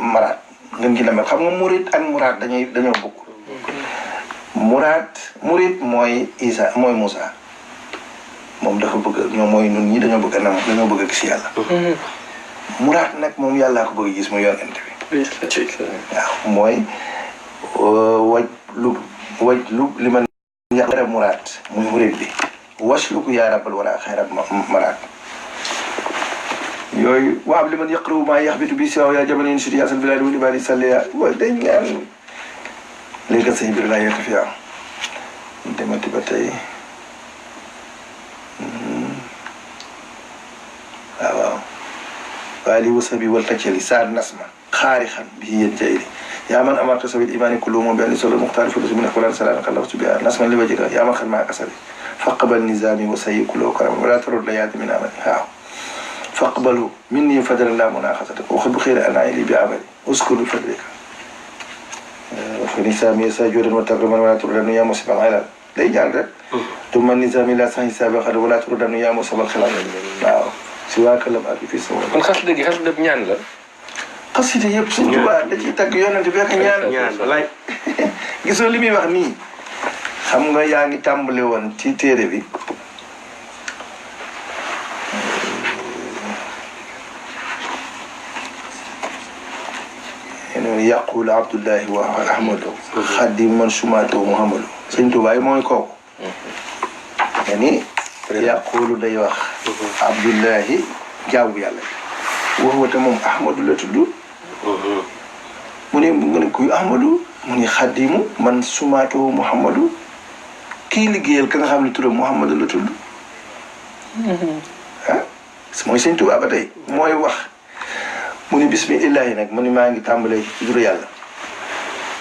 maraat ngeen gi la mel xam nga murit ak muraat dañoo bokk murit mooy Isa mooy Moussa moom dafa bëgg ñoom mooy nun ñi dañoo bëgg a gis yàlla muraat nag moom yàllaa ko bëgg gis mu yonent bi waaw mooy waj lu li man yàlla muraat muy murit bi waslu ko yaa rabbal wala xayra maraat yooyu waab li man yaqru maa yaxbitu bi siwaaw yaa jabanin sudi asal bilaadi wal ibaadi salliya waaye dañ ñaan léegi kat sëñ bi laa yekk fi am demati ba tey waaw waaye li wasa bi wal tacceli saad nasma xaari xan bi yéen jayri yaa man amarta sabil imaani kullu moom benn solo muxtaar fi lusi mu nekk wala salaam xalaftu bi nasma li wajika yaa man xan maa kasari faqbal nizaami wa sayyi kullu karam wala tarud la yaati min amali waaw faqbalu minni fadlan la munaaxasata waxal bu xëy ana li bi amali uskuru fadlika fa nizaami sajudan wa takraman wala turudanu yaa musibal xelal day ñaan rek tuma nizaami la sax hisaabi xad wala turudanu yaa musibal xelal waaw si waa kalam ak fi sama kon xas dëgg xas dëgg ñaan la xasida yëpp suñ Tuubaa da ciy tagg yonent bi ak ñaan walaay gisoo li muy wax nii xam nga yaa ngi tàmbale woon ci téere bi yaqul abdullahi wa ahmadu xadim man sumato muhammadu sëñ Tuubaa mooy kooku yani yaqulu day wax abdullahi jaabu yàlla bi wax wate moom ahmadu la tudd mu ne kuy ahmadu mu ne xadimu man sumato muhammadu kii liggéeyal ka nga xam ne turam muhammadu la tudd mooy sëñ Tuubaa ba tey mooy wax mu ni bismillahi nag mu ni maa ngi tàmbalee ci turu yàlla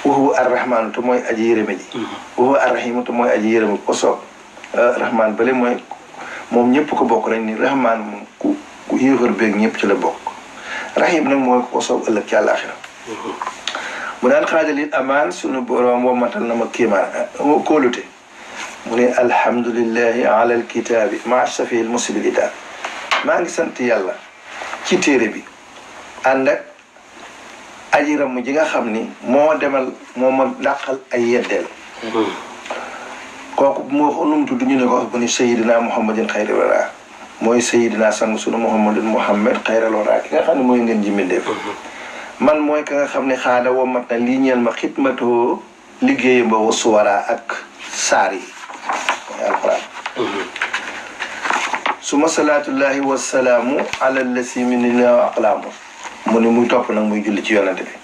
waxu arrahmaanu te mooy aji yërëme ji waxu arrahimu te mooy aji yërëme ko soob rahmaan bale mooy moom ñëpp ko bokk lañ ni rahmaan moom ku yéefar beeg ñëpp ci la bokk rahim nag mooy ko soob ëllëg ci àllaaxira mu daan xaajalil amaan sunu borom wommatal na ma kéemaan kóolute mu ne alhamdulillahi ala alkitaabi maa safil musibil itaab maa ngi sant yàlla ci téere bi ànd ak aji ramm ji nga xam ni moo ma dàqal ay yeddeel kooku moo nu mu tudd ñu ne ko bu ni sayidina muhammadin xayral wara mooy sayidina sang sunu muhammadin muhammad xayral wara ki nga xam ne mooy ngeen ji mbindeef man mooy ka nga xam ne xaada woo mat na lii ñeel ma xidmatoo liggéey ba wa suwara ak saar yi mooy alquran suma salaatullahi wasalaamu ala lasi minina wa aqlaamu mu ni muy topp nag muy julli ci yonante bi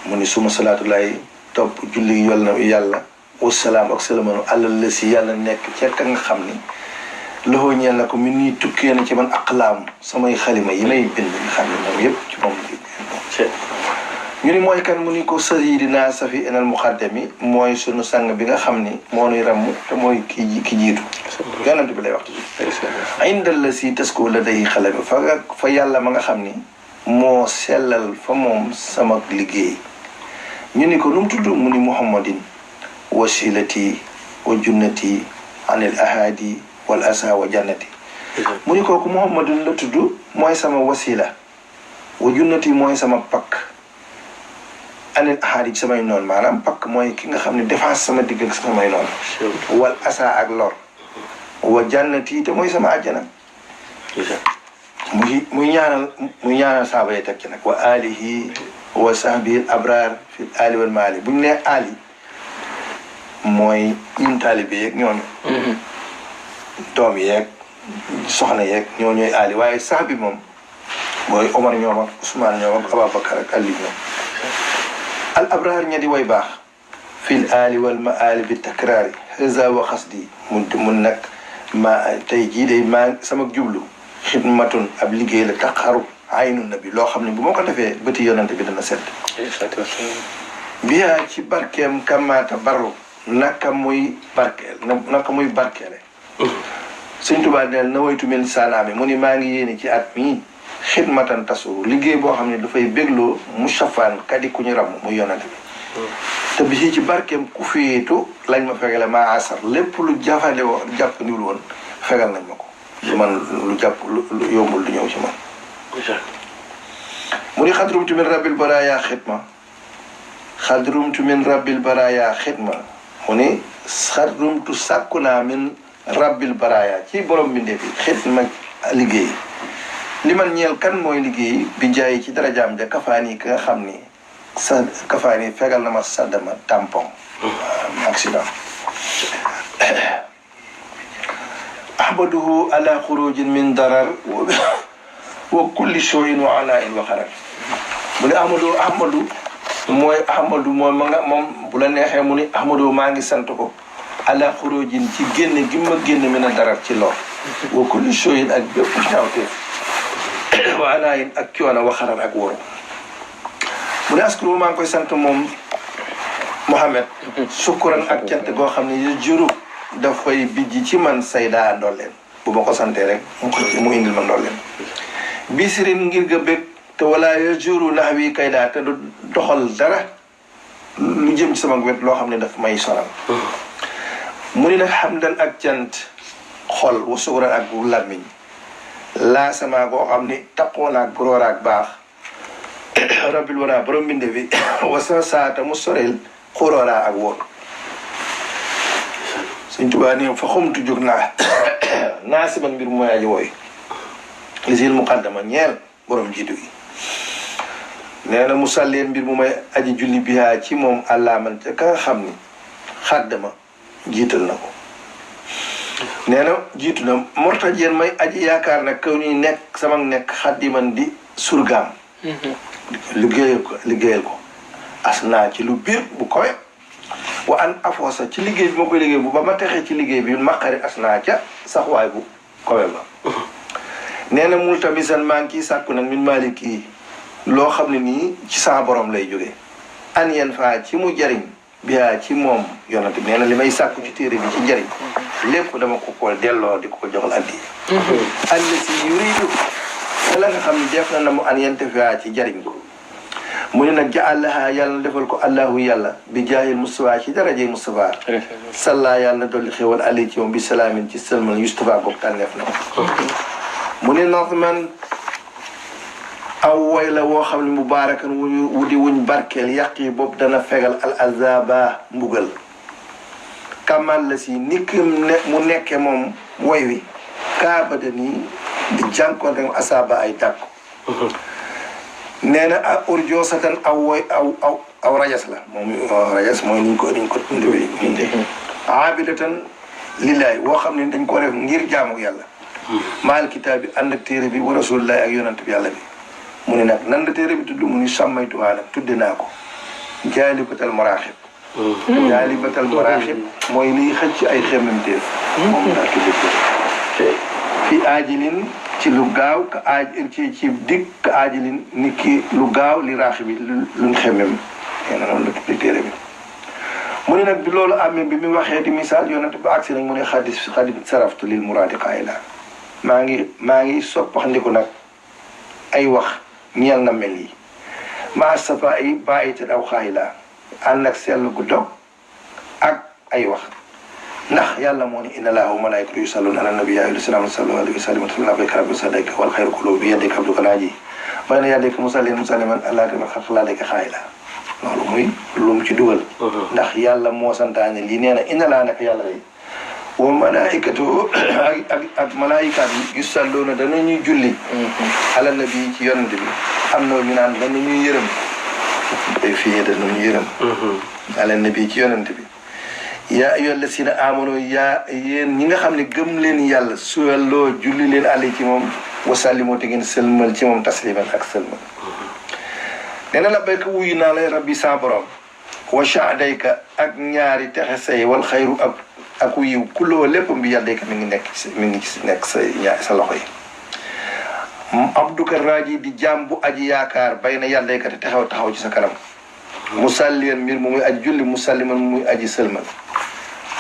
mu ni suma salaatullahi topp julli yàlla wasalaam ak salamanu àlal la si yàlla nekk ca ka nga xam ni loxoo ñeel na ko mi nii tukkee na ci man aqlaam samay xalima yi may bind nga xam ne moom yëpp ci moom ñu ni mooy kan mu ni ko sayidina safi enal muqaddami mooy sunu sang bi nga xam ni moo nuy ramm te mooy ki jiitu yonante bi lay wax indal la si tas ko la day xalami fa yàlla ma nga xam ni moo sellal fa moom sama liggéey ñu ni ko nu mu tudd mu ni muhammadin wasilati wa junnati anil ahadi wal asa wa jannati mu ni kooku muhammadin la tudd mooy sama wasila wa junnati mooy sama pakk anil ahadi ci samay noon maanaam pakk mooy ki nga xam ne défense sama digg ak samay noon wal asa ak lor wa jannati te mooy sama àjjana muy ñaanal saaba yi teg ci nag wa alihi wa sahbihi abraar fi ali wal maali buñ ne ali mooy ñun taalibe yeeg ñooñu doom yeeg soxna yeeg ñoo ñooy ali waaye sahbi moom mooy Omar ñoom ak Ousmane ñoom ak Ababacar ak Ali ñoom al abraar ña di way baax fil ali wal maali bi takraari haza wa xasdi mun nag ma tey jii day maa sama jublu xidmatun ab liggéey la taxaru aynu nabi loo xam ne bu ma ko defee bëti yonante bi dana sedd biyaa ci barkeem kamaata barru naka muy barkeele Sëñ Tuubaa neel na waytu mel saanaami mu ni maa ngi yéene ci at mii xidmatan tasu liggéey boo xam ne dafay bégloo mu safaan kadi ku ñu ramm muy yonante bi te bi ci barkeem ku féetu lañ ma fegale maa asar lépp lu jafale woon jàpp niwul woon fegal nañ ma ko su man lu jàpp lu yombul du ñëw ci man mu ni xadrumtu min rabbil baraya xidma xadrumtu min rabbil baraya xidma mu ni xadrumtu sàkku naa min rabbil baraya ci borom bindee fi xidma liggéey li man ñeel kan mooy liggéey bi jaay ci darajaam ja kafaani ki nga xam ni sa kafaani fegal na ma saddama tampon accident ahmaduhu ala xurujin min darar wa kulli shay'in wa ana'in wa xarar mu ne ahmadu mooy ma nga moom bu la neexee mu ni ahmadu maa ngi sant ko ala xurujin ci génne gi ma génne min a darar ci lor wa kulli shay'in ak bépp ñaawteef wa ana'in ak coono wa xarar ak wóoru mu ne askuru maa ngi koy sant moom Muhammad sukkuran ak cant goo xam ne yu juru dafay bijji ci man saydaa ndolleen bu ma ko santee rek mu indil ma ndolleen bisirin ngir ga bég te wala yu juru nax wi kaydaa te du doxal dara lu jëm ci sama wet loo xam ne daf may sonal mu ni nag xamdan ak cant xol wa sukkuran ak làmmiñ laa sama goo xam ni taqoon ak góor ak baax rabbil wara borom mbinde bi wasa saata mu soreel xuróoraa ak wóor Sëñ Tuubaa ni fa xumtu jóg naa si man mbir mu mooy aji wooy lisil muqaddama ñeel borom jiitu gi nee na mu sàlleen mbir mu may aji julli bihaa ci moom àllaa man ca ka nga xam ni xaddama jiital na ko nee na jiitu na mortajeen may aji yaakaar nag kaw ni nekk sama nekk xaddiman di surgaam liggéeyal ko as naa ci lu biir bu kowe wa an afoosa ci liggéey bi ma koy liggéey bu ba ma texee ci liggéey bi maqari as naa ca sax waay bu kowe ba nee na mul tamisan maa ngi ciy sàkku nag min maliki loo xam ne nii ci sama borom lay jógee an yen faa ci mu jariñ biyaa ci moom yonante bi nee na li may sàkku ci téere bi ci jariñ lépp dama ko delloo di ko joxal addi an la si yuridu la nga xam ne def na mu an yente faa ci jariñ ko mu ne nag ja'alaha yàlla na defal ko allahu yàlla bi jaahil Mustafa ci darajey Mustafa salla yàlla na dolli xéwal ali ci moom bi salaamin ci sëlmal Mustafa goog tànneef na ko mu ne nazman aw woy la woo xam ne mubaarakan wuñ barkeel yàq yi boobu dana fegal al azaba mbugal kamal la si nikkim mu nekke moom woy wi kaabada nii di jànkoonte ak asaba ay tàkku nee na a urjo satan aw rajas la moom rajas mooy niñ ko ndewee abidatan lillaay woo xam ne dañ ko def ngir jaamu yàlla maal kitaab bi ànd ak téere bi wa rasulillahi ak yonant bi yàlla bi mu ne nag nan la téere bi tudd mu ni sàmmaytuwaa nag tudde naa ko jaalibatal maraaxib jaalibatal maraaxib mooy liy xëcc ay xemmemteef moom laa tudde fi aajilin ci lu gaaw ka ci dig ka aajilin ni ki lu gaaw li raaxi bi luñ xemmem nee na noonu la tudde téere bi mu ne nag bi loolu amee bi mu waxee di misaal yonent ba agsi nag mu ne xadi saraftu lil muraadi qaayila maa ngi soppaxndiku nag ay wax ñeel na mel yi maa safa ay bàyyite daw xaayila ànd ak sell gu dog ak ay wax ndax yàlla moo ne inna laaha wa malaa'ikatahu yusalluuna ala nabi yaa ayyuhallazina aamanu sallu alayhi wa sallimu tasliiman labbayka rabbi sadaqaka wal xayru kulluhu bi yadika abduka naaji bayna yadayka musalliman ala nabi xalqika xaayila loolu muy lu mu ci dugal ndax yàlla moo santaane lii nee na inna laa naka yàlla day wa malaa'ikatahu ak malaayikaat yi yusalluuna danañuy julli ala nabi ci yonent bi am na ñu naan danañuy yërëm day fii danañuy yërëm ala nabi ci yonent bi yaa ayyuhallazina aamanu yaa yéen ñi nga xam ne gëm leen yàlla suyalloo julli leen ali ci moom wasallimoo te ngeen sëlmal ci moom tasliman ak sëlmal nee na labbayka wuyu naa lay rabbi sa borom wa saadayka ak ñaari texe say wal xayru ak yiw kulloo lépp bi yàddayka mi ngi nekk sa loxo yi abduka raaji di jaam bu aji yaakaar bay na yàddayka te taxaw ci sa kanam musalliyan mbir mu muy aji julli musalliman mu muy aji sëlmal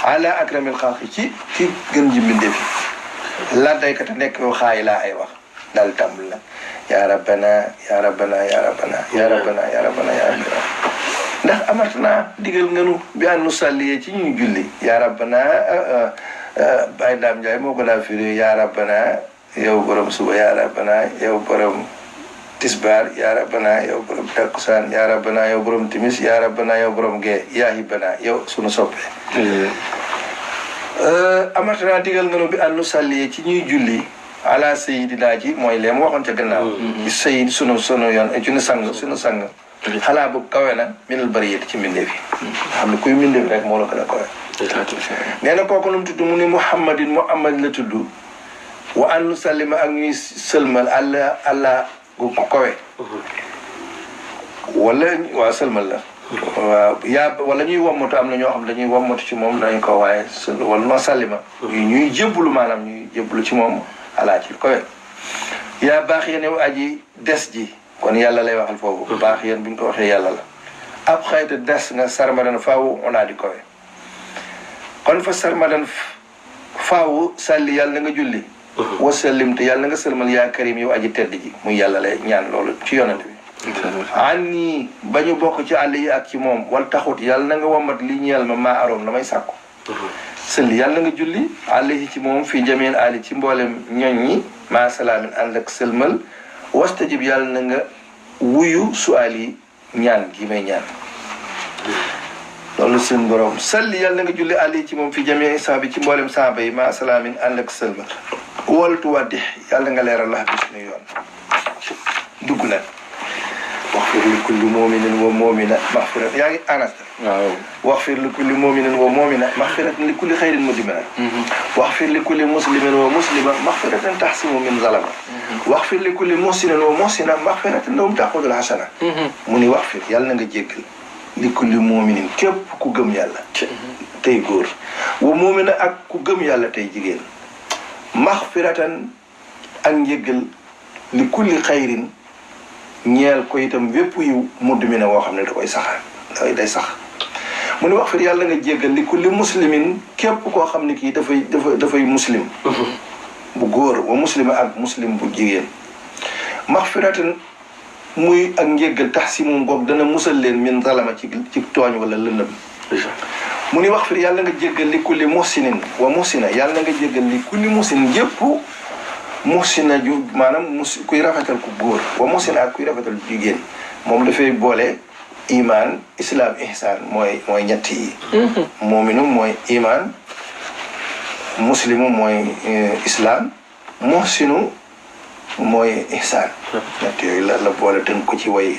ala akramil xalqi ci gën ji mbinde fi laddayka te nekk yow xaayi laa ay wax daal tàmbul nag yaa rabbana yaa rabbana yaa rabbana yaa rabbana yaa rabbana yaa rabbana ndax amartana digal nganu bi an nu salliyee ci ñuy julli yaa rabbana Baye Dame Ndiaye moo ko daa firi yaa rabbana yow borom suba yaa rabbana yow borom tisbaar yaa rabbana yow borom takkusaan yaa rabbana yow borom timis yaa rabbana yow borom gee yaa hibbana yow sunu soppe amatana digal nga nu bi ànnu sàlli ci ñuy julli ala sayidina ji mooy lee mu waxoon ca gannaaw sayid sunu yoon sunu sang xalaa bu kawe na minal bariyati ci mbindeef yi xam ne kuy mbindeef rek moo la gën a kawe nee na kooku nu mu tudd mu ni muhammad la tudd wa ànnu sallima ak ñuy sëlmal allah gu kawe wala waaw sëlmal la waaw wala ñuy wommatu am na ñoo xam dañuy wommatu ci moom dañ ko waaye wala noo sallima ñuy jébbalu maanaam ñuy jébbalu ci moom alaa ci kawe yaa baax yéen yow aji des ji kon yàlla lay waxal foofu baax yéen bu ñu ko waxee yàlla la ab xayta des nga sarmadan faawu onaa di kowe kon fa sarmadan faawu sàlli yàlla na nga julli wasallim te yàlla na nga sëlmal yaa karim yow aji tedd ji muy yàlla lay ñaan loolu ci yonent bi an nii ba ñu bokk ci àll yi ak ci moom wal taxut yàlla na nga wommat li ñeel ma maa aroom la may sàkku sëlli yàlla na nga julli àll yi ci moom fii jameen ali ci mboolem ñoñ ñi maa salaamin ànd ak sëlmal wastajib yàlla na nga wuyu suaal yi ñaan gi may ñaan loolu seen borom salli yàlla na nga julli àll yi ci moom fi jamee saabi ci mboolem saaba yi ma salaamin ànd ak sëlmal waltu waddi yàlla nga leeral lax bi suñu yoon dugg nag waxfir li kulli muminin wa mumina maxfirat yaa ngi anas waaw waxfir li kulli muminin wa mumina maxfiratan li kulli xayrin mudimina waxfir li kulli muslimin wa muslima maxfiratan taxsimu min zalama waxfir li kulli muhsinin wa muhsina maxfiratan lahum taqudul hasana mu ni waxfir yàlla na nga jéggal li kulli muminin képp ku gëm yàlla tey góor wa mumina ak ku gëm yàlla tey jigéen maxfiratan ak njéggal li kulli xayrin ñeel ko itam wépp yu mudmina woo xam ne da koy saxaan day sax mu ni wax fir yàlla nga jéggal li kulli muslimin képp koo xam ne kii dafay muslim bu góor wa muslima ak muslim bu jigéen maxfiratan muy ak njéggal tax si moom goog dana musal leen min zalama ci tooñ wala lëndëm mu ni wax fir yàlla nga jéggal li kulli muhsinin wa muhsina yàlla nga jéggal li kulli muhsinin yépp muhsina ju maanaam kuy rafetal ku góor wa muhsina ak kuy rafetal jigéen moom dafay boole iman islam ihsan mooy ñett yi mu'minu mooy iman muslimu mooy islam muhsinu mooy ihsan ñett yooyu la boole tënk ko ci way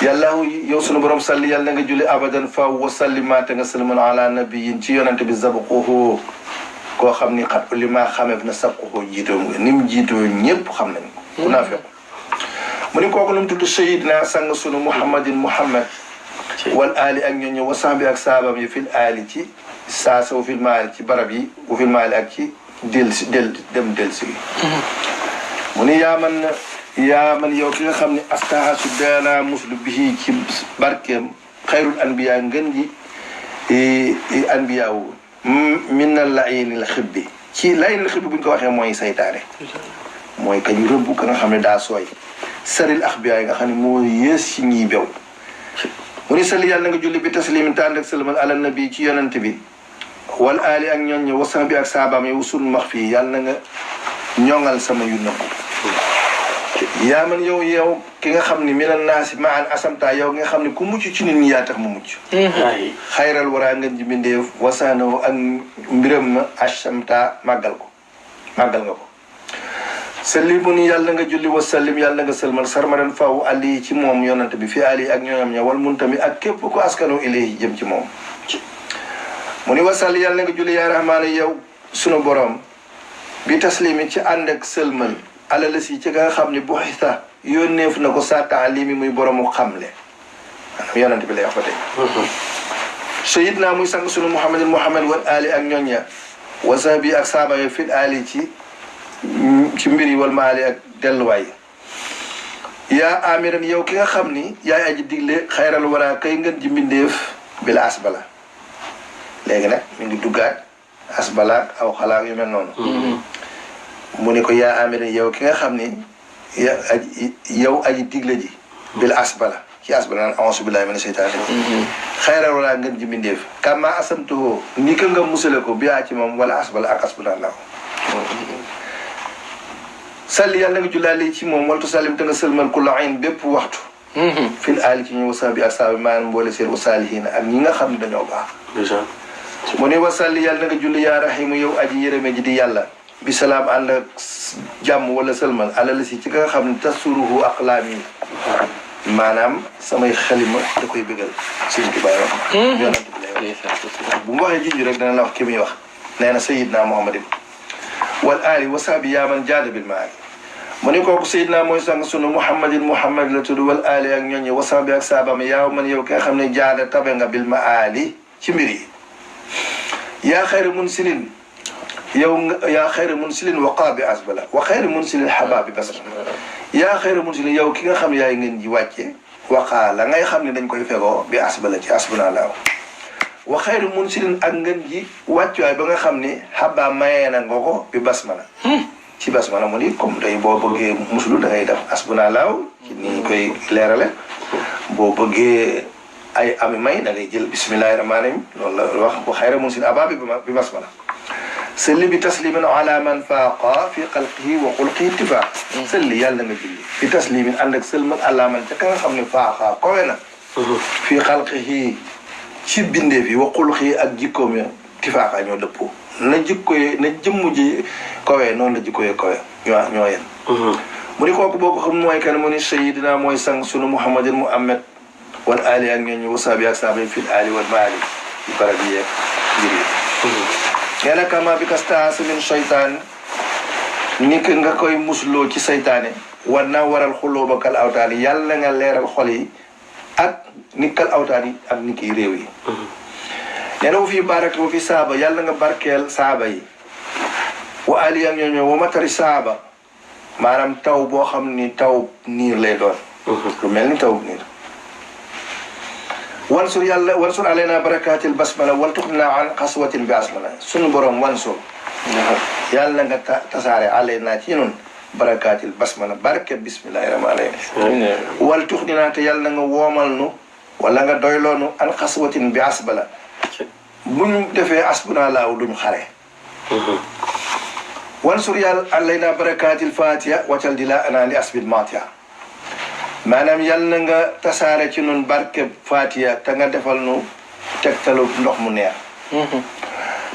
yàlla yow sunu borom salli yàlla nga julli abadan faw wa sallimaate nga salman ala nabiyin ci yonante bi zabquhu koo xam ni xat li maa xamee na sabquhu jiitoo nga ni mu jiitoo ñëpp xam nañ ko ku naa fekk mu ni kooku nu mu tudd sayidna sang sunu muhammadin muhammad wal ali ak ñooñu wa sahbi ak saabam yi fil ali ci saasa wu fil maali ci barab yi wu fil maali ak ci dem delsi mu ni yaa man yow ki nga xam ne astahasu daana muslu bihi ci barkeem xayrul anbiya ngën ji anbiya wu min na layinil xibbi ci layinil xibbi bu ñu ko waxee mooy saytaane mooy kañu rëbb ka nga xam ne daa sooy saril axbiya yi nga xam ne moo yées ci ñiy bew mu ni sali yàlla nga julli bi taslimin te ànd ak sëlmal ala nabi ci yonent bi wal ali ak ñooñ wa sax bi ak saabaam yi sun max fii yàlla na nga ñoŋal sama yu nëbbu yaa man yow ki nga xam ne minan naasi ma an asamta yow nga xam ne ku mucc ci nit ñi yaa tax mu mucc xayral waraa ngeen ji mbindeef wasaanawo ak mbiram ma asamta màggal nga ko sallimun yàlla nga julli wasallim yàlla nga sëlmal sarmadan faw ali ci moom yonante bi fi ali ak ñooñam ña wal muntami ak képp ko askano ilayhi jëm ci moom mu ni wasalli yàlla nga julli yaa rahmaana yow sunu borom bi taslimi ci ànd ak sëlmal alala si ci nga xam ne bu xita yónneef na ko sa taalimi muy boromu xamle maanaam yonante bi lay wax ba tey sayidna muy sang sunu muhammad wal ali ak ñooña wa sahbi ak saaba yo fil ali ci mbir yi wal maali ak delluwaay yaa amiran yow ki nga xam ni yaay aji digle xayral wara kay ngeen ji mbindeef bila asbala léegi nag mi ngi duggaat asbalaak aw xalaak yu mel noonu mu ne ko yaa amiran yow ki nga xam ni yow aji digle ji bila asbala ci asbala naan a'uuzu billaahi mina seytaani rajiim xayral wara ngeen ji mbindeef kama asamtuhu ni ka nga musale ko biyaa ci moom wala asbala ak asbala la salli yàlla nga jullaale ci moom waltu sallim te nga sëlmal ku la ayn bépp waxtu fil aali ci ñu wasaabi ak saabi maanaam mboole seen wasaalihiina ak ñi nga xam ne dañoo baax mu ne wasalli yàlla nga julli yaa rahimu yow aji yërëme ji di yàlla bi salaam ànd ak jàmm wala sëlmal alal si ci nga xam ne tasuruhu aqlaam yi maanaam samay xalima da koy bëggal sëñ bi bàyyi wax yonent bi lay wax bu mu waxee junj rek dana la wax ki muy wax nee na sayidna muhammadin wal aali wasaabi yaa man jaada bil maali mu ne kooku sayidna mooy sang sunu muhammadin muhammad la tudd wal aali ak ñooñi wasaabi ak saabam yaa man yow ki nga xam ne jaada tabe nga bil maali ci mbir yi yaa xayra munsilin yow yaa xayra munsilin waqaa bi asbala wa xayra munsilin xabaabi basra yaa xayra munsilin yow ki nga xam ne yaay ngeen ji wàcce waqaa la ngay xam ne dañ koy fegoo bi asbala ci asbuna laaw wa xayra munsilin ak ngeen ji wàccuwaay ba nga xam ne xabaa mayee na nga ko bi basmala ci basmala mu ni comme day boo bëggee musulu da ngay def asbuna laaw ci ni koy leerale boo bëggee ay ami may da ngay jël bismillahi rahmaani rahim loolu la wax wa xayra munsilin abaa bi basmala salli bi taslimin ala man faaqa fi xalqihi wa xulqihi ittifaq salli yàlla nga julli bi taslimin ànd ak sëlmal ala man ca ka nga xam ne faaqa kowe na fi xalqihi ci bindee fi wa xulqihi ak jikkoom ya ittifaaqa ñoo dëppoo na jikko yi na jëmm ji kowe noonu la jikko yi kowe ñoo yen mu ni kooku boo ko xam mooy kan mu ni sayidina mooy sang sunu muhammadin muhammad wal aali ak ñooñu wasaabi ak saaba fil aali wal maali ci barab yi yeeg mbir yi nee na kama bi kastaas min seytaan ni ki nga koy musloo ci seytaane war naa waral xuloo ba kal awtaan yi yàlla nga leeral xol yi ak ni kal awtaan yi ak ni kiy réew yi nee na wu fi barak wu fi saaba yàlla nga barkeel saaba yi wa ali ak ñoo wa matari saaba maanaam taw boo xam ni taw niir lay doon lu mel ni taw niir wansur yàlla wansur alayna barakaatil basmala wal tuxnina an xaswatin bi asmala sunu borom wansur yàlla nga tasaare alayna ci ñun barakaatil basmala barke bismillahi rahmaani rahim wal tuxnina te yàlla nga woomal nu wala nga doyloonu an xaswatin bi asbala buñ defee asbuna laaw duñ xare wansur yàlla alayna barakaatil fatiha wacal di la ana li asbil matiha maanaam yàlla nga tasaare ci nun barke Fatiha te nga defal nu tegtalu ndox mu neex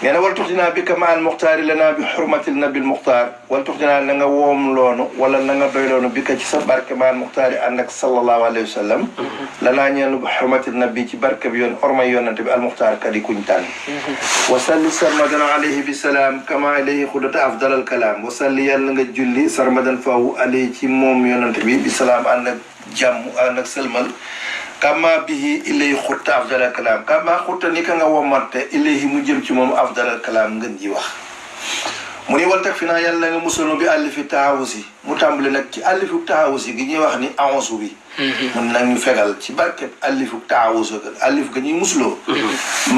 nee na wal tuxtinaa bi ka ma al muxtaari lanaa bi xurmatil nabil muxtaar wal tuxtinaa na nga woom loonu wala na nga doy loonu bi ka ci sa barke ma al muxtaari ànd ak sallallahu alayhi wa sallam lanaa ñeenu bi xurmatil nabi ci barke bi yoon ormay yonante bi al muxtaar kadi kuñ tànn wa salli sarmadan alayhi bi salaam kama alayhi xudata afdal al kalaam wa salli yàlla nga julli sarmadan faw alayhi ci moom yonante bi salaam ànd ak jàmm ànd ak sëlmal kama bihi ilayhi xutta afdalal kalaam kama xutta ni ka nga womarte ilayhi mu jëm ci moom afdalal kalaam ngën ji wax mu ni wal tag fi naa yàlla nga musalo bi àllifi taawusi mu tàmbali nag ci àllifu taawusi gi ñuy wax ni aonsu bi mun nag ñu fegal ci barkeb àllifu taawusu àllif ga ñuy musloo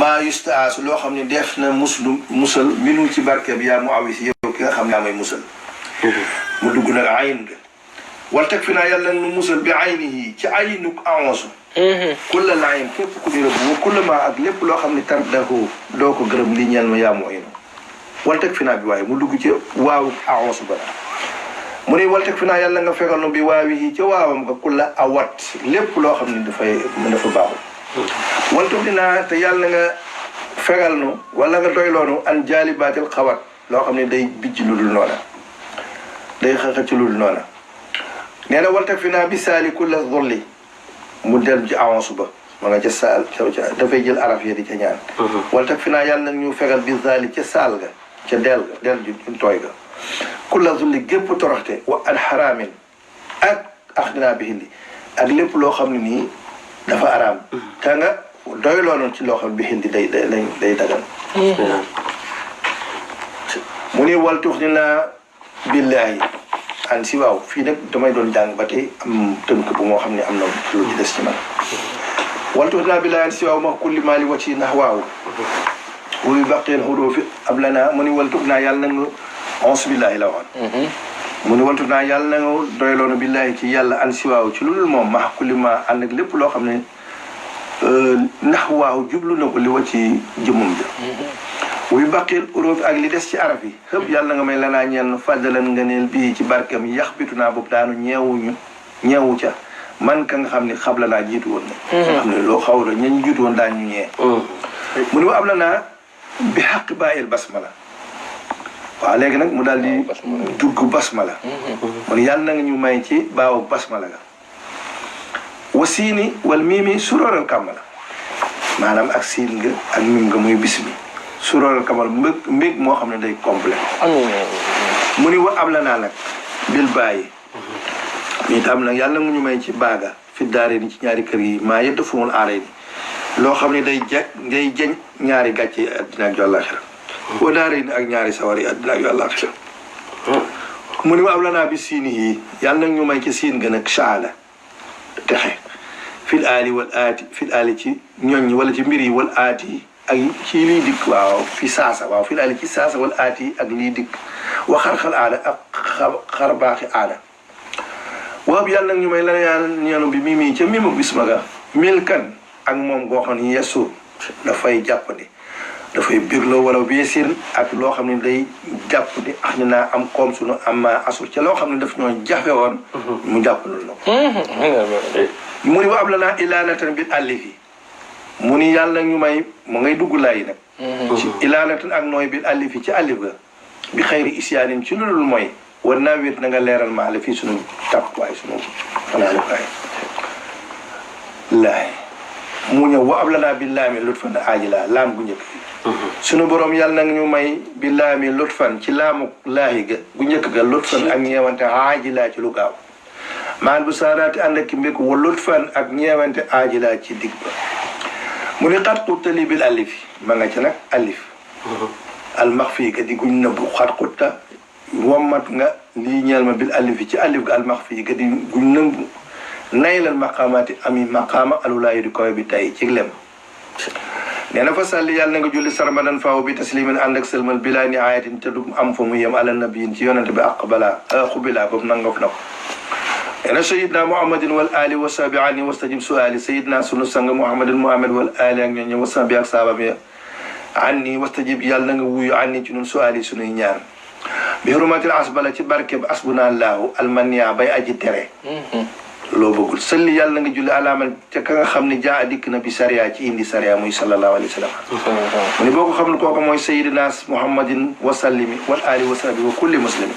maa yustaasu loo xam ne def na musal minu ci barkeb yaa mu awisi yow ki nga xam ne may musal mu dugg nag ayin ga wal teg fi naa yàlla nu musal bi aynihi ci aynuk aonsu kulla layin képp ku ñu rëbb wa kulla ma ak lépp loo xam ne tardahu doo ko gërëm li ñeel ma yaa mu aynu wal teg fi naa bi waaye mu dugg ci waawu aonsu ba mu ne wal teg fi naa yàlla nga fegal nu bi waawihi ca waawam nga kulla awat lépp loo xam ne dafa baaxul wal teg fi naa te yàlla nga fegal nu wala nga doyloonu an jaalibaatil xawat loo xam ne day bijj lu dul noona day xëcc ci lu dul noona nee na wal teg fi naa bi saali kulla dolli mu del ci avance ba ma nga ca saal dafay jël araf ya di ca ñaan wal teg fi naa yàlla nag ñu fegal bi saali ca saal ga ca del ju tooy ga kulla dolli gépp toroxte wa an xaraamin ak dinaa bi hindi ak lépp loo xam ne nii dafa araam te nga doy loonoon ci loo xam ne bi hindi day dagan mu ni wal tux ni naa billaahi an si waaw fii nag damay doon jàng ba tey am tënk bu moo xam ne am na lu ci des ci man waltu naa bi laa an si waaw ma kulli maali wa ci nax waaw wuyu baqeen xudoo fi ab la naa mu ni waltu naa yàlla na nga ons billaahi la waxoon mu ni waltu naa yàlla na nga doyloonu billaahi ci yàlla an si waaw ci loolu moom ma kulli ma ànd ak lépp loo xam ne nax waaw jublu na ko li wa ci jëmmum ja wuy baqil uróobi ak li des ci araf yi xëpp yàlla nga may lanaa ñeel fàddalan nga neel bii ci barkeem yax bitu naa boobu daanu ñeewu ca man ka nga xam ne xabla naa jiitu woon na nga xam ne loo xaw la ñañ jiitu woon daan ñu ñee mu ni wa am la naa bi xaq bàyyil basmala waaw léegi nag mu daal di dugg basmala mu ni yàlla na nga ñu may ci baawu basmala ga wa siini wal miimi suróoral kàmmala maanaam ak siin nga ak mim nga muy bismi suróoral kàmmala mbég moo xam ne day complet mu ni wa am la naa nag bil bàyyi mi tam nag yàlla mu ñu may ci baaga fi daare ni ci ñaari kër yi maa yëdd fu mul aaree ni loo xam ne day jañ ñaari gàcce yi àddina ak àllaaxira boo daare ni ak ñaari sawar yi àddina ak àllaaxira mu ni wa am la naa bi siini yi yàlla nag ñu may ci siin gën ak saala texe fil aali wal aati fil aali ci ñoñ wala ci mbir yi wal aati ak ci liy dikk waaw fi saasa waaw fil aali ci saasa wal aati ak liy dikk wa xarxal aada ak xar baaxi aada waaw yàlla nag ñu may la ñeenu bi mii ca mimu bisma ga mil kan ak moom goo xam ne yesu dafay jàppandi dafay birloo wala beesir ak loo xam ne day jàppandi ax ni naa am koom sunu am asur ca loo xam ne daf ñoo jafe woon mu jàppalul na ko mu ni wa ab la naa ilaanatan bil allifi mu ni yàlla nag ñu may mu ngay dugg laayi nag ci ilaanatan ak nooy bil allifi ci allif ga bi xayri isyaanin ci lulul mooy war naa wéet na nga leeral maale fii sunu tàppuwaay sunu fanaanukaay laay mu ñëw wa ab la naa bi laami lut fan aaji laa laam gu njëkk sunu borom yàlla nag ñu may bi laami lut fan ci laamu laahi ga gu njëkk ga lut fan ak ñeewante aaji laa ci lu gaaw maan bu saaraati ànd ak ki mbék wa lut fan ak ñeewante aaji laa ci digg ba mu ni xat xuttali bil alifi ma nga ca nag alif almax fii ga di guñ nëbbu xat xutta wommat nga lii ñeel ma bil alifi ci alif ga almax fii ga di guñ nëbbu naylal maqaamaati ami maqaama alulaayi di koy bi tay ci lem nee na fa salli yàlla na nga julli sarmadan faaw bi taslimin ànd ak sëlmal bilaa ni ayatin te du am fa mu yem ala nabiyin ci yonente bi aqbala xubilaa boobu nangof na ko nee na sayidna muhammadin wal ali wa sahbi ani wastajib suali sayidna sunu sang muhammadin muhammad wal ali ak ñooñu wa sahbi ak saabam ya anni wastajib yàlla na nga wuyu anni ci nun suali sunuy ñaan bi hurumatil asbala ci barkeb asbuna allahu almania bay aji tere loo bëggul sëlli yàlla nga julli alaamal ca ka nga xam ne jaa dikk na bi sariya ci indi sariya muy sallallahu alayhi wa sallam mu ne boo ko xamul kooku mooy sayidina muhammadin wa sallimi wal ali wa sahbi wa kulli muslimi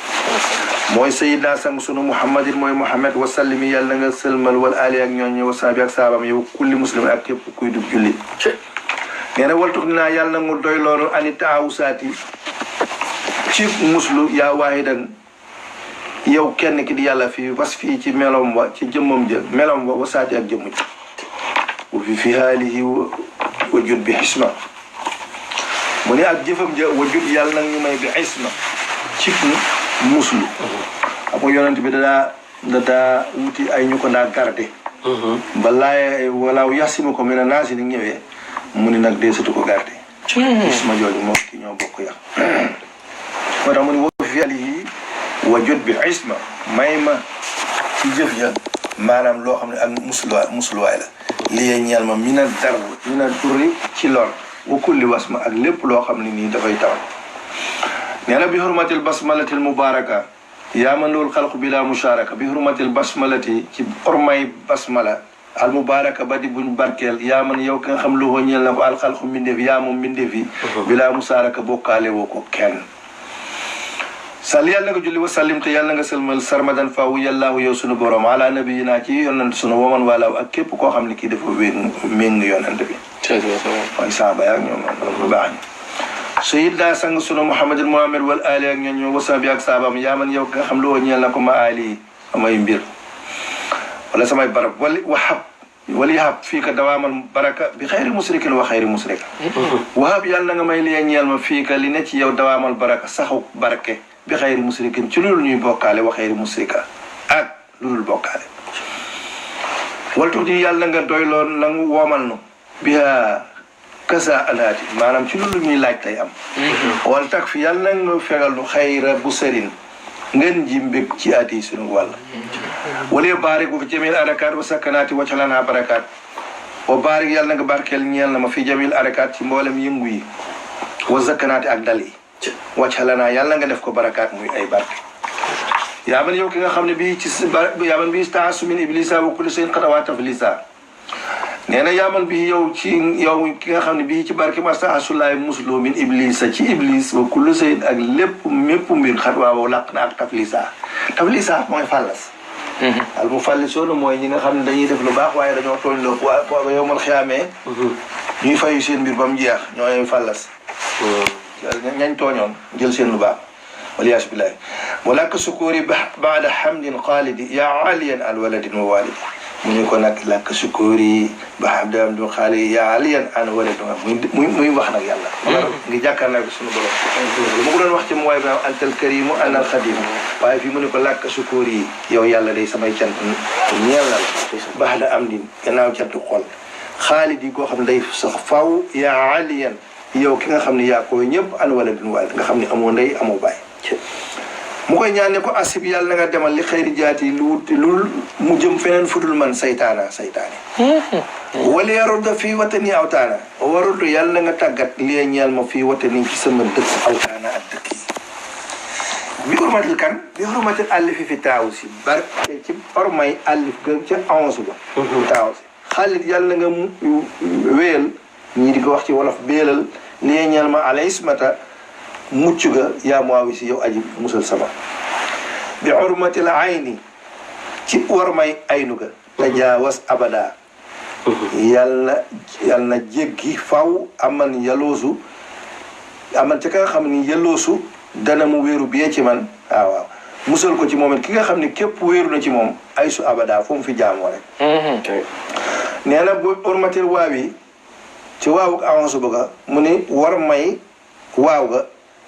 mooy sayidina sang sunu muhammadin mooy muhammad wa sallimi yàlla nga sëlmal wal ali ak ñooñu wa sahbi ak saabam yow kulli muslimi ak képp kuy dub julli nee na waltux ni naa yàlla mu doy loolu ani taawusaati ci muslu yaa waahidan yow kenn ki di yàlla fii was fii ci melom wa ci jëmmam ja melom wa wasaati ak jëmm ji wa fi haalihi wa jut bi xisma mu ne ak jëfam ja wa jut yàlla nag ñu may bi xisma ci muslu xam nga yonent bi dadaa wuti ay ñu ko daa garde ba laaye walaaw yasima ko mel ne naasi ni ñëwee mu ni nag deesatu ko garde xisma jooju moo ki ñoo bokk yàq moo tax mu ne wa fi haalihi wa jot bi isma may ma ci jëf ja maanaam loo xam ne ak musluwaay la lii ñeel ma mina durri ci lor wa kulli wasma ak lépp loo xam ne nii dafay tawal nee na bi hurmatil basmalatil mubaraka yaa man loolu xalqu bila musharaka bi hurmatil basmalati ci ormay basmala al mubaraka ba di buñ barkeel yaa man yow ki nga xam lu ñeel na ko al xalqu mbindeef yaa moom mbindeef yi bila musharaka bokkaale woo ko kenn sall yàlla nga julli wa sallim te yàlla nga sëlmal sarmadan faawu yàllaahu yow sunu borom ala nabiyina ci yonent sunu waman walaaw ak képp koo xam ne kii dafa méng yonent bi mooy saaba yaak ñoom bu baax ñi sayidna sang sunu muhammadin muhammad wal ali ak ñoom wa sahbi ak saabam yaa man yow nga xam lu ñeel na ko ma ali samay mbir wala samay barab wali hab fii ka dawaamal baraka bi xayri musrikin wa xayri musrika wahab yàlla nga may liye ñeel ma fii ka li ne ci yow dawaamal baraka saxu barke bi xayri musrikin ci loolu ñuy bokkaale wa xayri musrika ak loolu bokkaale waltu di yàlla nga doy loon nangu woomal nu biha kasa alaati maanaam ci loolu ñuy laaj tey am wal tak fi yàlla nga fegal nu xayra bu sërin ngeen ji mbég ci aati yi sunu wàll wala baarik bu fi jamil arakaat wa sakkanaati waccalanaa barakaat wa baarik yàlla nga barkeel ñeel na ma fi jamil arakaat ci mboolem yëngu yi wa zakkanaati ak dal yi wàcc lanaa yàlla nga def ko barakaat muy ay barke yaa man yow ki nga xam ne bii ci yaa man bii taasu min iblisa wa kulli shay'in xatawaa taflisa nee na yaa man bii yow ki nga xam ne bii ci barke ma taasulaay musloo min iblisa ci iblis wa kulli shay'in ak lépp mépp mbir xatawaa wow làq na ak taflisa mooy fàllas al mu fàllisoona mooy ñi nga xam ne dañuy def lu baax waaye dañoo tooñ loo booba yow mal xiyaamee ñuy fayu seen mbir ba mu jeex ñooy fàllas ñañ tooñoon jël seen lu baax waliyaasu billahi walaka sukuri baada hamdin xaalidi yaa aliyan an waladin wa walidi mu ñu ko nag lakk sukuri ba hamdin xaalidi yaa aliyan an waladin muy wax nag yàlla ngi jàkkaar naa ko suñu borom lu ma ko doon wax ci mu waay ba antal karimu anal xadimu waaye fii mu ne ko lakk sukuri yow yàlla day samay cant ñeel na la baada amdin gannaaw cantu xol xaalidi koo xam ne day sax faw yaa aliyan yow ki nga xam ne yaa koy ñëpp an waladin walid nga xam ne amoo ndey amoo baay mu koy ñaan ne ko asib yàlla na nga demal li xëyri jaati lu mu jëm feneen fudul man saytaane wala yarudda fii watani awtaana waruddu yàlla na nga tàggat li ñeel ma fii watani ci sama dëkk awtaana ak dëkk yi bi hurmatil kan bi hurmatil àllif fi taaw si barke ci ormay àllif ga ca onze ba taaw si xaalit yàlla na nga wéyal ñii di ko wax ci wolof beelal li ñeel ma ala ismata mucc ga yaa muawi si yow aji musal sama bi hurmatil ayni ci warmay aynu ga tajaawas abada yàlla na jéggi faw aman yaloosu aman ci ka nga xam ni yaloosu dana mu wéeru bee ci man waaw musal ko ci moom it ki nga xam ne képp wéeru na ci moom ay su abada fu mu fi jaamoo rek nee na bu hurmatil waawi ci waawu awansu bëgga mu ni war may waaw ga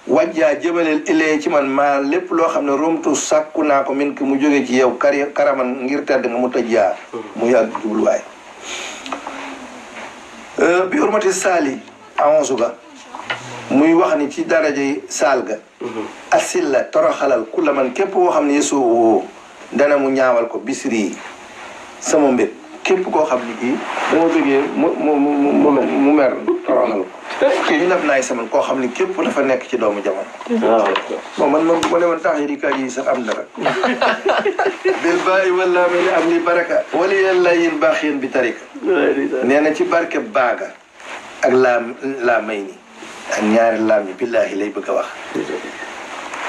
wàjjaa jëmaleel ilee ci man maa lépp loo xam ne romtu sàkku naa ko min ki mu jóge ci yow karaman ngir tedd nga mu tëj yaa mu yàgg jubluwaay bi hurmati saali awansu ga muy wax ni ci daraja yi saal ga asilla toroxalal ku la man képp koo xam ne yesu woo dana mu ñaawal ko bisiri sama mbir képp koo xam ne kii dama bëggee mu mer toroxal ko ñu naf naay sama koo xam ne képp dafa nekk ci doomu jamono bon man moom bu ma demoon tax yi kat yi sax am dara bil bàyyi wala mel ni am li baraka wala yàlla yin baax yéen bi tarika nee na ci barke baaga ak laa may ni ak ñaari laam yi billaahi lay bëgg a wax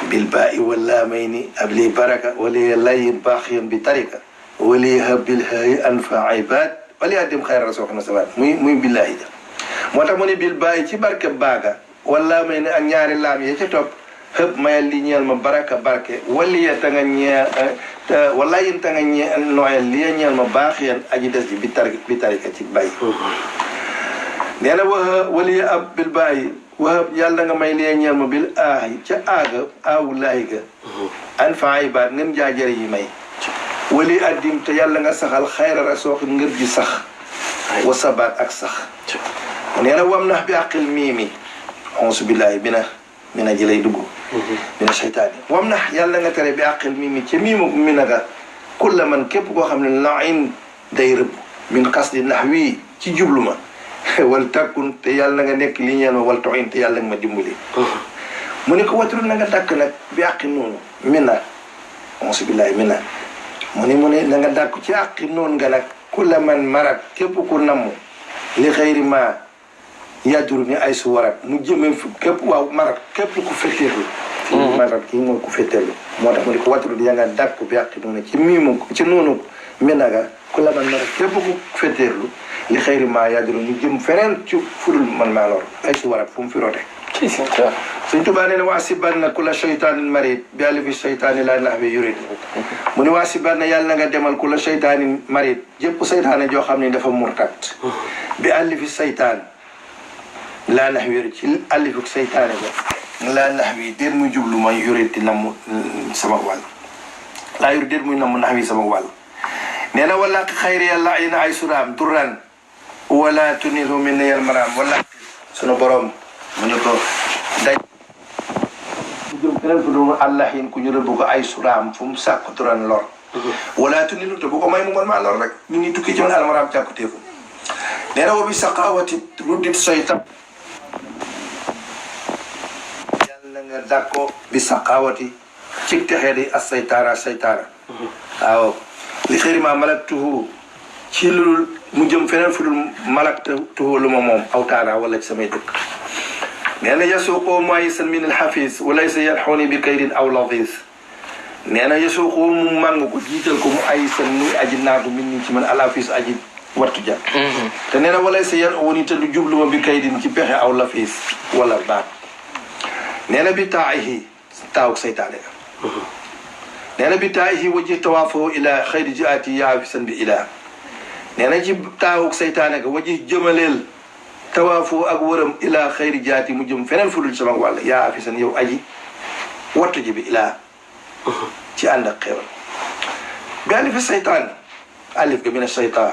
bil bàyyi wala may ni ab li baraka wala yàlla yin baax yéen bi tarika wali habil hayi anfa ibad wali addim xayra soxna sawaat muy billaahi ja moo tax mu ne bil bàyyi ci barke baaga wala may ne ak ñaari laam yi ca topp xëpp mayal li ñeel ma baraka barke wali ya ta nga ñeel wala yin ta nga nooyal li ya ñeel ma baax yeen aji des ji bi tarika ci bàyyi nee na wali ya ab bil bàyyi wahab yàlla nga may li ya ñeel ma bil aayi ca aaga aawu laayi ga anfa ibad ngeen jaajëre yi may wali addim te yàlla nga saxal xayra rasoox ngir ji sax wa sabaat ak sax nee na wam nax bi àqil miimi auzu billaahi mi na ji lay dugg mina seytaani wam nax yàlla nga tere bi àqil miimi ca miimu mi naga kulla man képp koo xam ne lain day rëbb min qasdi nax wii ci jublu ma wal takkun te yàlla nga nekk li ñeel ma wal toxin te yàlla nga ma dimbali mu ne ko watul na nga dàkk nag bi àqi noonu mi na auzu billaahi mi na mu ne na nga dàkku ci àqi noonu nga nag ku la man marat képp ku namm li xëyri ma yàdduru ni ay su warat mu jëmee képp waaw marat képp ku fetteerlu fii marat kii mooy ku fetteerlu moo tax mu ne ko watru di ya nga dàkku bi àqi noonu ci miimu ci noonu mi naga ku la man marat képp ku fetteerlu li xëyri ma yàdduru ñu jëm feneen ci fudul man maa lor ay su warat fu mu fi rote Sëñ Tuubaa nee na waa si banna ku la seytaanin marid bi alifi seytaani laa nax bi yurid mu ne waa si banna yàlla na nga demal ku la seytaanin marid jëpp seytaane joo xam ne dafa murtat bi alifi seytaan laa nax bi yurid ci alifi seytaane ba laa nax bi déet muy jublu may yurid di namm sama wàll laa yurid déet muy namm nax bi sama wàll nee na wala xayri yàlla ay na ay suraam durran wala tuniru min na yal maraam wala sunu borom mu ne ko daj mu jëm feneen fu dul allah yin ku ñu rëbb ko ay suraam fu mu sàkk turan lor wala tuniru te bu ko may mu mën maa lor rek ñu ngi tukki ci man almaraam càkkuteeku nee na wa bi saqawati ruddit soytan nga dàkko bi saqaawati ci texee di as saytaana waaw li xëri ma malaktuhu ci lu mu jëm feneen fu dul malaktuhu lu ma moom awtaana wala ci samay dëkk nee na yasuuqoo muayisan min alxafis walaysa yarxuni bi kaydin aw ladis nee na yasuuqoo mu màng ko jiital ko mu ayisan muy aji naatu min ni ci man alafis aji wattu ja te nee na walaysa yarxuni te du jubluma bi kaydin ci pexe aw lafis wala baat nee na bi taayihi taawuk saytaane nee na bi taayihi wajji tawaafoo ila xayri jiaati yaafisan bi ila nee na ci taawuk saytaane ga wajji jëmaleel tawaafoo ak wëram ila xayri jiaati mu jëm feneen fu dul sama wàll yaafisan yow aji wattu ji bi ila ci ànd ak xewal bi alifi saytaan alif ga min asaytaan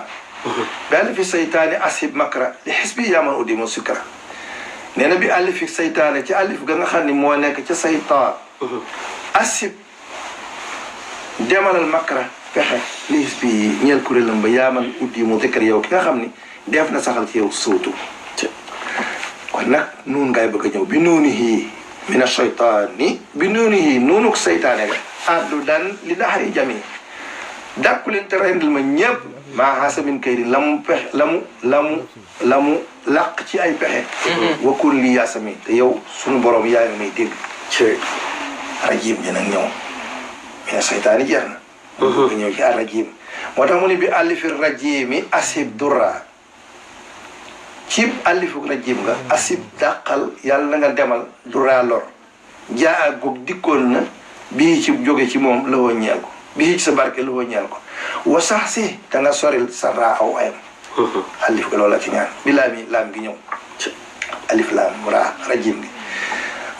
bi alifi saytaani asib makra li xisbi yaman udimu sikra nee na bi alifi saytaane ci alif ga nga xam ni moo nekk ca saytaan asib demalal makra pexe li xisbi yi ñeel kuréelam ba yaman udimu sikra yow ki nga xam ni def na saxal ci yow sootu kon nag nuun ngay bëgg a ñëw bi nuunihi min asaytaani bi nuunihi nuunuk saytaane ga addu dan li daxari jami dàkku leen te rendil ma ñëpp maa xasamin kayri lamu pexe lamu làq ci ay pexe wakun li yaasami te yow sunu borom yaa ngi may dégg ci rajim ji nag ñëw mais saytaani jeex na nga ñëw ci rajim moo tax mu ne bi alifi rajimi asib durra ci alifu rajim nga asib dàqal yàlla na nga demal durra lor jaa ak goog dikkoon na bii ci jóge ci moom la woo ñeel ko bii ci sa barke la woo ñeel ko wa sax si da nga soril sa raa aw ayam alif ga loola ci ñaan bi laam gi ñëw alif laam raa rajim gi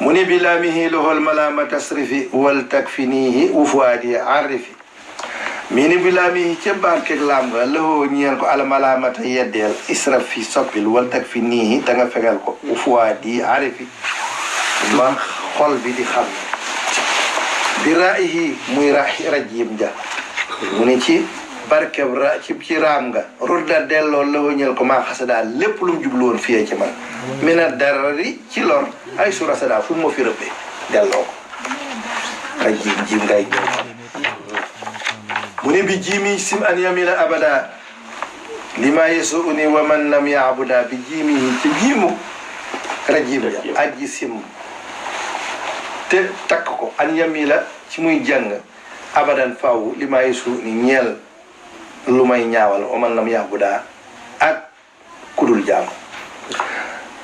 mu ne bi laamihi loxol malaama tasrifi wal takfinihi ufuadi arrifi mii ni bi laamihi ca barkeeg laam nga la woo ñeel ko al malaamata yeddeel israf fi soppil wal takfinihi da nga fegal ko ufuadi arrifi ma xol bi di xam bi raayihi muy rajim ja mu ne ci barkeb ci raam nga rudda delloo la ñeel ko maa xasadaa lépp lu mu jublu woon fiyee ci man mina darari ci lor ay sura sadaa fu mu ma fi rëbbee delloo ko rajim jim ngay mu ne bi jimi sim an yamina abada lima yasuni wa man lam yaabuda bi jimi ci jimu rajim ja aji sim te takk ko an yamila ci muy jàng abadan faw li may su ni ñeel lu may ñaawal o man lam yaabu daa ak kudul jàng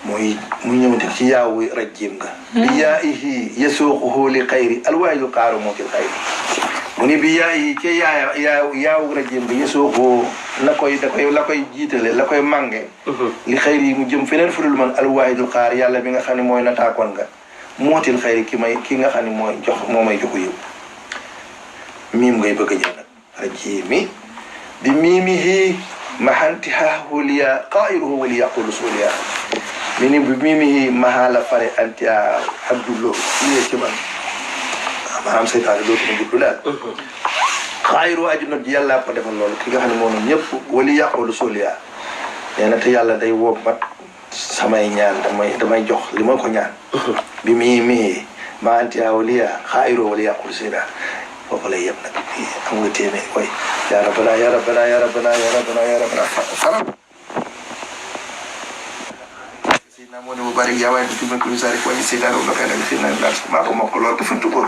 muy mu ñëwante ci yaawu rajim nga bi yaa ihi yasuuquhu li xayri alwaaydu qaaru moo fil xayri mu ni bi yaa ihi ci yaawu rajim nga yasuuquhu la koy jiitale la koy mànge li xayri yi mu jëm feneen fudul man alwaaydu qaar yàlla bi nga xam ne mooy nataakoon nga mootil xayri ki nga xam ne mooy jox moo may joxu yow miim ngay bëgg a jël nag rajimi bi miimihi mahantihahu liya qairuhu wali yaqulu suliya mi ni bi miimihi mahala fare antia abdullo liye ci man maanaam seytaane dootuma jublu daal qairu aju not yàlla ko defal loolu ki nga xam ne moo noonu ñëpp wali yaqulu suliya nee na te yàlla day wommat samay ñaan damay jox li ma ko ñaan bi miimihi mahantihahu liya qairuhu wali yaqulu suliya foofu lay yem nag am nga téeméer koy yaa rabbana yaa rabbana yaa rabbana yaa rabbana yaa rabbana faram sidna moo ne bu bari yaa waaye tuuti ko misari ko sidna ro ka dal sidna las ma ko mokk lool dafa tukko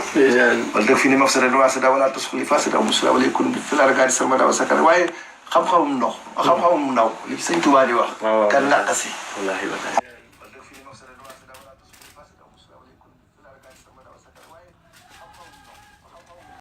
wal def fi ni mafsada wa sada wala taskhuli fasada musla wala yakun bi fil argadi samada wa sakara waaye xam-xamum ndox xam-xamum ndaw li Sëñ Tuubaa di wax kan naqasi wallahi